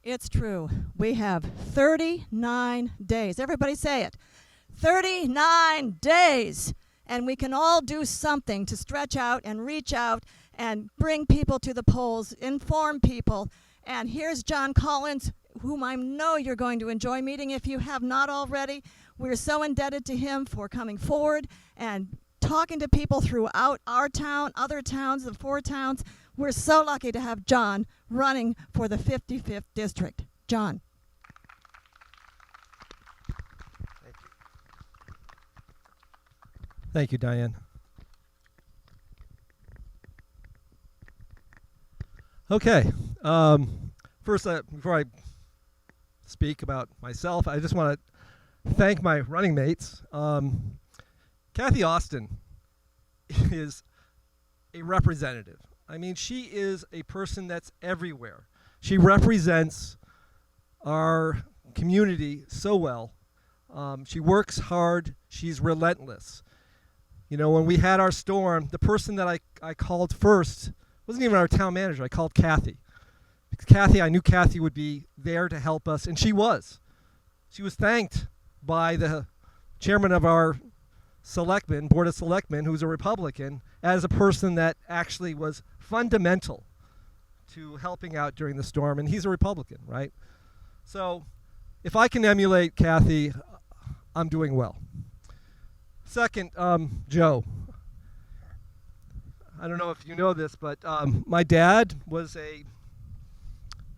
It's true. We have 39 days. Everybody say it. 39 days. And we can all do something to stretch out and reach out and bring people to the polls, inform people. And here's John Collins, whom I know you're going to enjoy meeting if you have not already. We're so indebted to him for coming forward and talking to people throughout our town, other towns, the 4 towns. We're so lucky to have John running for the 55th district. John. Thank you, Diane. Okay. First, before I speak about myself, I just want to thank my running mates. Kathy Austin is a representative. I mean, she is a person that's everywhere. She represents our community so well. She works hard. She's relentless. You know, when we had our storm, the person that I called first wasn't even our town manager. I called Kathy. Because I knew Kathy would be there to help us, and she was. She was thanked by the chairman of our Board of Selectmen, who's a Republican, as a person that actually was fundamental to helping out during the storm, and he's a Republican, right? So if I can emulate Kathy, I'm doing well. Second, Joe. I don't know if you know this, but my dad was a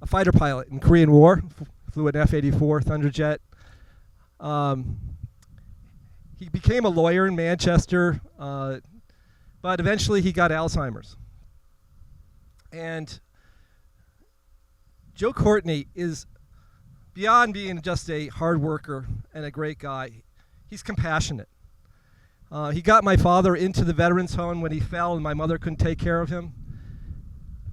fighter pilot in Korean War, flew an F-84 Thunderjet. He became a lawyer in Manchester, but eventually he got Alzheimer's. And Joe Courtney is beyond being just a hard worker and a great guy. He's compassionate. He got my father into the veterans home when he fell and my mother couldn't take care of him.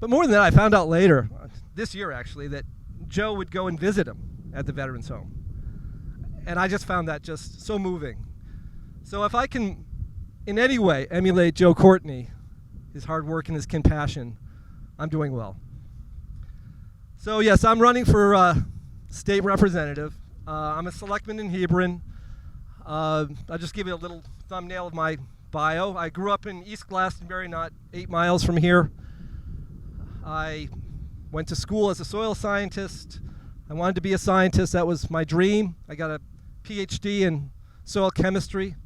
But more than that, I found out later, this year actually, that Joe would go and visit him at the veterans home. And I just found that just so moving. So if I can in any way emulate Joe Courtney, his hard work and his compassion, I'm doing well. So yes, I'm running for state representative. I'm a selectman in Hebron. I'll just give you a little thumbnail of my bio. I grew up in East Glastonbury, not 8 miles from here. I went to school as a soil scientist. I wanted to be a scientist. That was my dream. I got a PhD in soil chemistry.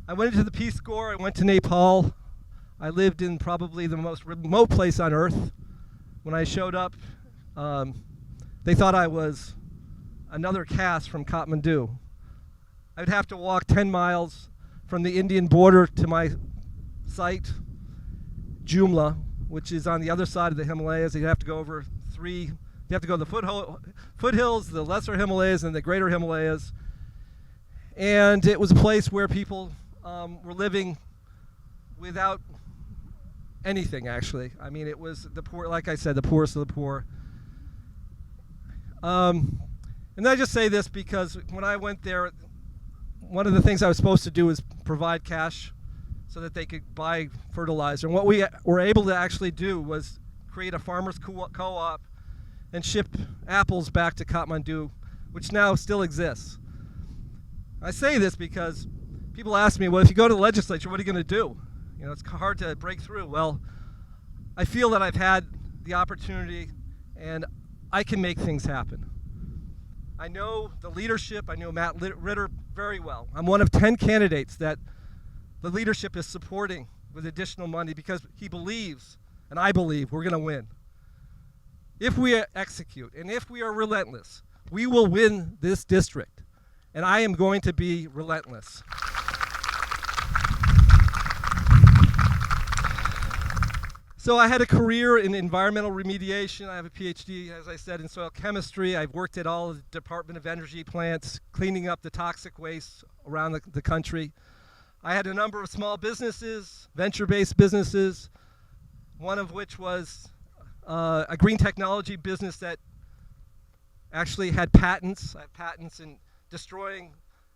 I went into the Peace Corps. I went to Nepal. I lived in probably the most remote place on earth. When I showed up, they thought I was another caste from Kathmandu. I'd have to walk 10 miles from the Indian border to my site, Jumla, which is on the other side of the Himalayas. You'd have to go over you have to go to the foothills, the lesser Himalayas, and the greater Himalayas. And it was a place where people were living without anything, actually. I mean, it was the poor, like I said, the poorest of the poor. And I just say this because when I went there, one of the things I was supposed to do was provide cash so that they could buy fertilizer. And what we were able to actually do was create a farmers co-op and ship apples back to Kathmandu, which now still exists. I say this because people ask me, well, if you go to the legislature, what are you going to do? You know, it's hard to break through. Well, I feel that I've had the opportunity and I can make things happen. I know the leadership. I know Matt Ritter very well. I'm one of 10 candidates that the leadership is supporting with additional money because he believes, and I believe, we're going to win. If we execute and if we are relentless, we will win this district. And I am going to be relentless. So I had a career in environmental remediation. I have a PhD, as I said, in soil chemistry. I've worked at all of the Department of Energy plants, cleaning up the toxic waste around the country. I had a number of small businesses, venture-based businesses, one of which was a green technology business that actually had patents. I have patents in destroying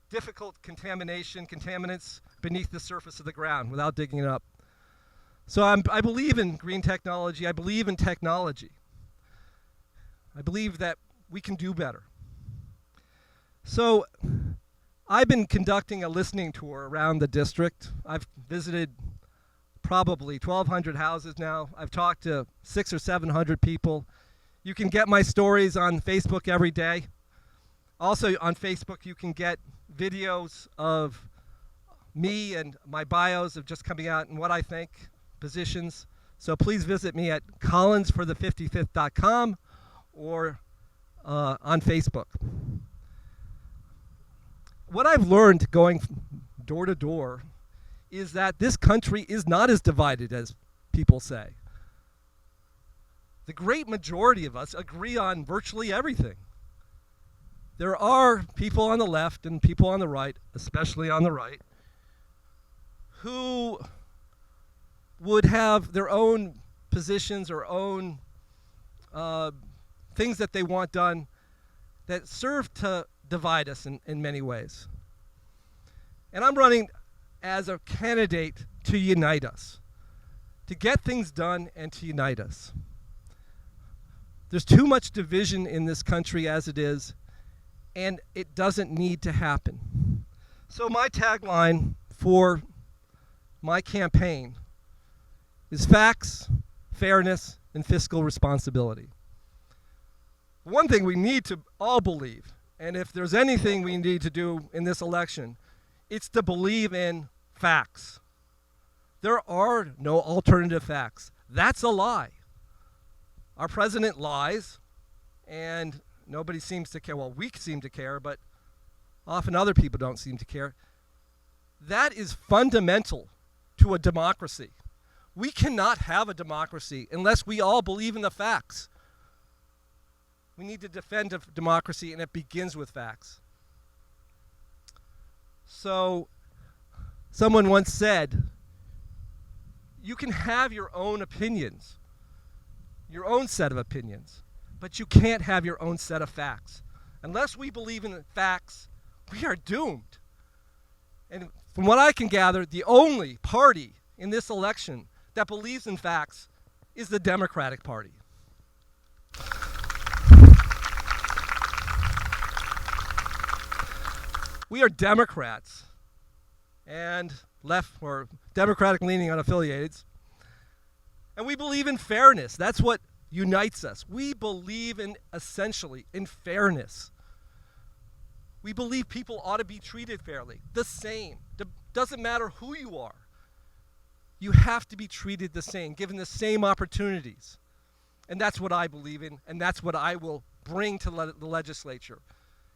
difficult contaminants beneath the surface of the ground without digging it up. So I believe in green technology. I believe in technology. I believe that we can do better. So I've been conducting a listening tour around the district. I've visited probably 1,200 houses now. I've talked to 600 or 700 people. You can get my stories on Facebook every day. Also on Facebook, you can get videos of me and my bios of just coming out and what I think, positions. So please visit me at collinsforthe55th.com or on Facebook. What I've learned going door to door is that this country is not as divided as people say. The great majority of us agree on virtually everything. There are people on the left and people on the right, especially on the right, who would have their own positions or own things that they want done that serve to divide us in many ways. And I'm running as a candidate to unite us, to get things done and to unite us. There's too much division in this country as it is, and it doesn't need to happen. So my tagline for my campaign is facts, fairness, and fiscal responsibility. One thing we need to all believe, and if there's anything we need to do in this election, it's to believe in facts. There are no alternative facts. That's a lie. Our president lies, and nobody seems to care. Well, we seem to care, but often other people don't seem to care. That is fundamental to a democracy. We cannot have a democracy unless we all believe in the facts. We need to defend a democracy, and it begins with facts. So, someone once said, you can have your own opinions, your own set of opinions, but you can't have your own set of facts. Unless we believe in the facts, we are doomed. And from what I can gather, the only party in this election that believes in facts is the Democratic Party. We are Democrats and left or Democratic leaning unaffiliated. And we believe in fairness. That's what unites us. We believe in essentially in fairness. We believe people ought to be treated fairly, the same. Doesn't matter who you are. You have to be treated the same, given the same opportunities. And that's what I believe in, and that's what I will bring to the legislature,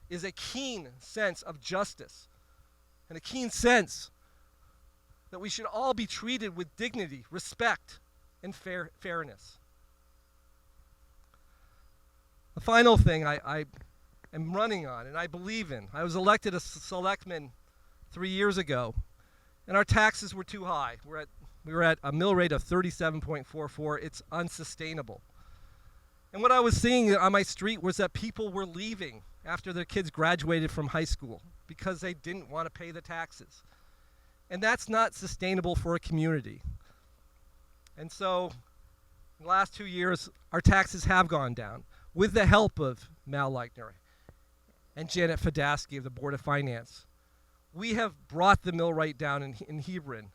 is a keen sense of justice and a keen sense that we should all be treated with dignity, respect, and fairness. The final thing I am running on and I believe in, I was elected a selectman 3 years ago, and our taxes were too high. We were at a mill rate of 37.44. It's unsustainable. And what I was seeing on my street was that people were leaving after their kids graduated from high school because they didn't want to pay the taxes. And that's not sustainable for a community. And so in the last 2 years, our taxes have gone down with the help of Mal Leichner and Janet Fedasky of the Board of Finance. We have brought the mill rate down in Hebron,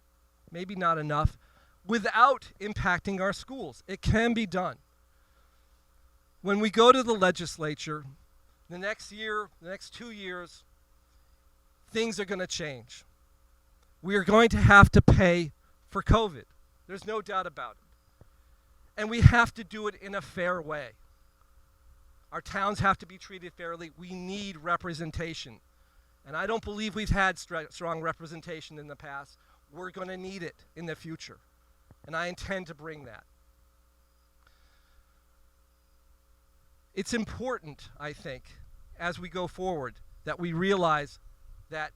maybe not enough, without impacting our schools. It can be done. When we go to the legislature, the next year, the next 2 years, things are going to change. We are going to have to pay for COVID. There's no doubt about it. And we have to do it in a fair way. Our towns have to be treated fairly. We need representation. And I don't believe we've had strong representation in the past. We're going to need it in the future. And I intend to bring that. It's important, I think, as we go forward, that we realize that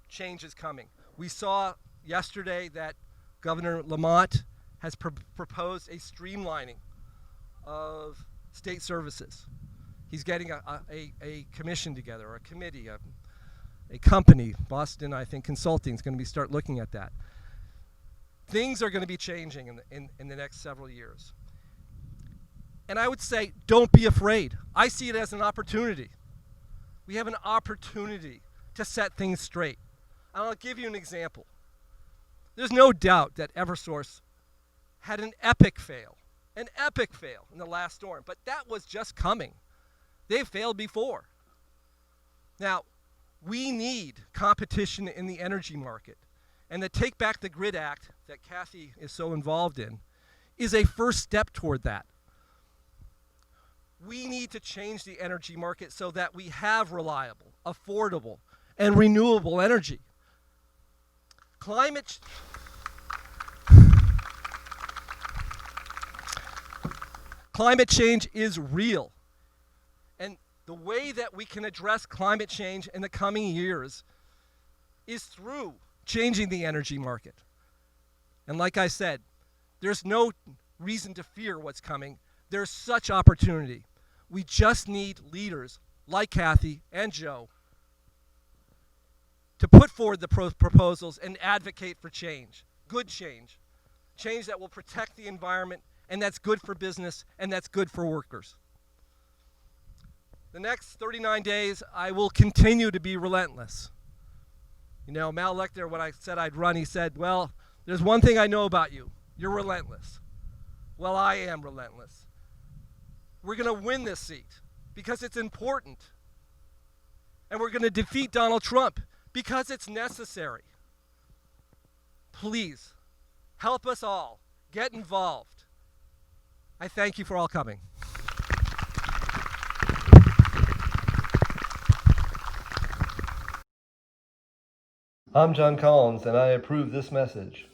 change is coming. We saw yesterday that Governor Lamont has proposed a streamlining of state services. He's getting a commission together, or a committee, a company. Boston, I think, Consulting is going to start looking at that. Things are going to be changing in the next several years. And I would say, don't be afraid. I see it as an opportunity. We have an opportunity to set things straight. And I'll give you an example. There's no doubt that Eversource had an epic fail in the last storm, but that was just coming. They've failed before. Now, we need competition in the energy market, and the Take Back the Grid Act that Kathy is so involved in is a first step toward that. We need to change the energy market so that we have reliable, affordable, and renewable energy. Climate change is real. And the way that we can address climate change in the coming years is through changing the energy market. And like I said, there's no reason to fear what's coming. There's such opportunity. We just need leaders like Kathy and Joe to put forward the proposals and advocate for change, good change, change that will protect the environment, and that's good for business, and that's good for workers. The next 39 days, I will continue to be relentless. You know, Mal Lecter, when I said I'd run, he said, well, there's one thing I know about you. You're relentless. Well, I am relentless. We're going to win this seat because it's important. And we're going to defeat Donald Trump because it's necessary. Please, help us all. Get involved. I thank you for all coming. I'm John Collins, and I approve this message.